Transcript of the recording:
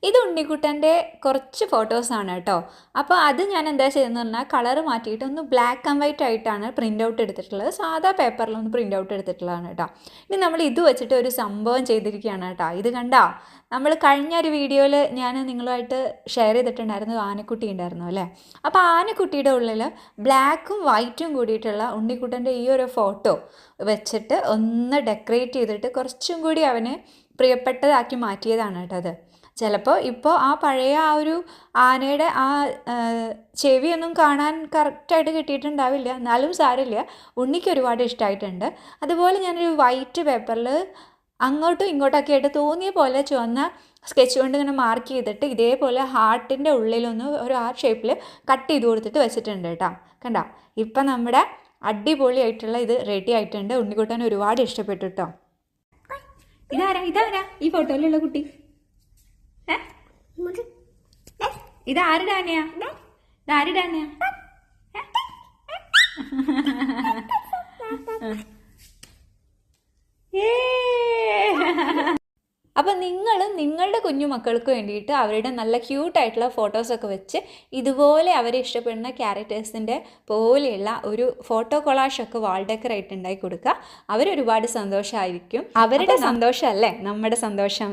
ഇത് ഉണ്ണിക്കുട്ടൻ്റെ കുറച്ച് ഫോട്ടോസാണ് കേട്ടോ. അപ്പോൾ അത് ഞാൻ എന്താ ചെയ്തതെന്ന് പറഞ്ഞാൽ കളർ മാറ്റിയിട്ട് ഒന്ന് ബ്ലാക്ക് ആൻഡ് വൈറ്റ് ആയിട്ടാണ് പ്രിൻ്റ് ഔട്ട് എടുത്തിട്ടുള്ളത്. സാധാ പേപ്പറിലൊന്ന് പ്രിൻ്റ് ഔട്ട് എടുത്തിട്ടുള്ളതാണ് കേട്ടോ. ഇനി നമ്മൾ ഇത് വെച്ചിട്ട് ഒരു സംഭവം ചെയ്തിരിക്കുകയാണ് കേട്ടോ. ഇത് കണ്ടോ, നമ്മൾ കഴിഞ്ഞ ഒരു വീഡിയോയിൽ ഞാൻ നിങ്ങളുമായിട്ട് ഷെയർ ചെയ്തിട്ടുണ്ടായിരുന്നു, ആനക്കുട്ടി ഉണ്ടായിരുന്നു അല്ലേ. അപ്പോൾ ആനക്കുട്ടിയുടെ ഉള്ളിൽ ബ്ലാക്കും വൈറ്റും കൂടിയിട്ടുള്ള ഉണ്ണിക്കുട്ടൻ്റെ ഈ ഒരു ഫോട്ടോ വെച്ചിട്ട് ഒന്ന് ഡെക്കറേറ്റ് ചെയ്തിട്ട് കുറച്ചും കൂടി അവന് പ്രിയപ്പെട്ടതാക്കി മാറ്റിയതാണ് കേട്ടോ അത്. ചിലപ്പോൾ ഇപ്പോൾ ആ പഴയ ആ ഒരു ആനയുടെ ആ ചെവിയൊന്നും കാണാൻ കറക്റ്റായിട്ട് കിട്ടിയിട്ടുണ്ടാവില്ല, എന്നാലും സാരമില്ല, ഉണ്ണിക്ക് ഒരുപാട് ഇഷ്ടമായിട്ടുണ്ട്. അതുപോലെ ഞാനൊരു വൈറ്റ് പേപ്പറിൽ അങ്ങോട്ടും ഇങ്ങോട്ടൊക്കെ ആയിട്ട് തോന്നിയ പോലെ ചുവന്ന സ്കെച്ച് കൊണ്ട് ഇങ്ങനെ മാർക്ക് ചെയ്തിട്ട് ഇതേപോലെ ഹാർട്ടിൻ്റെ ഉള്ളിലൊന്ന് ഒരു ഹാർട്ട് ഷേപ്പിൽ കട്ട് ചെയ്ത് കൊടുത്തിട്ട് വെച്ചിട്ടുണ്ട് കേട്ടോ. കണ്ടോ, ഇപ്പം നമ്മുടെ അടിപൊളിയായിട്ടുള്ള ഇത് റെഡി ആയിട്ടുണ്ട്. ഉണ്ണിക്കുട്ടൻ ഒരുപാട് ഇഷ്ടപ്പെട്ടു കേട്ടോ. ഇതാരാ ഈ ഫോട്ടോയിലുള്ള കുട്ടി? ഇതാരുടെ ആനയാ? ഇതാരുടെ ആനയാ? അപ്പം നിങ്ങളും നിങ്ങളുടെ കുഞ്ഞു മക്കൾക്ക് വേണ്ടിയിട്ട് അവരുടെ നല്ല ക്യൂട്ടായിട്ടുള്ള ഫോട്ടോസൊക്കെ വെച്ച് ഇതുപോലെ അവരെ ഇഷ്ടപ്പെടുന്ന ക്യാരക്ടേഴ്സിൻ്റെ പോലെയുള്ള ഒരു ഫോട്ടോ കൊളാഷൊക്കെ വാൾ ഡെക്കറായിട്ട് ഉണ്ടാക്കി കൊടുക്കുക. അവരൊരുപാട് സന്തോഷമായിരിക്കും. അവരുടെ സന്തോഷമല്ലേ നമ്മുടെ സന്തോഷം.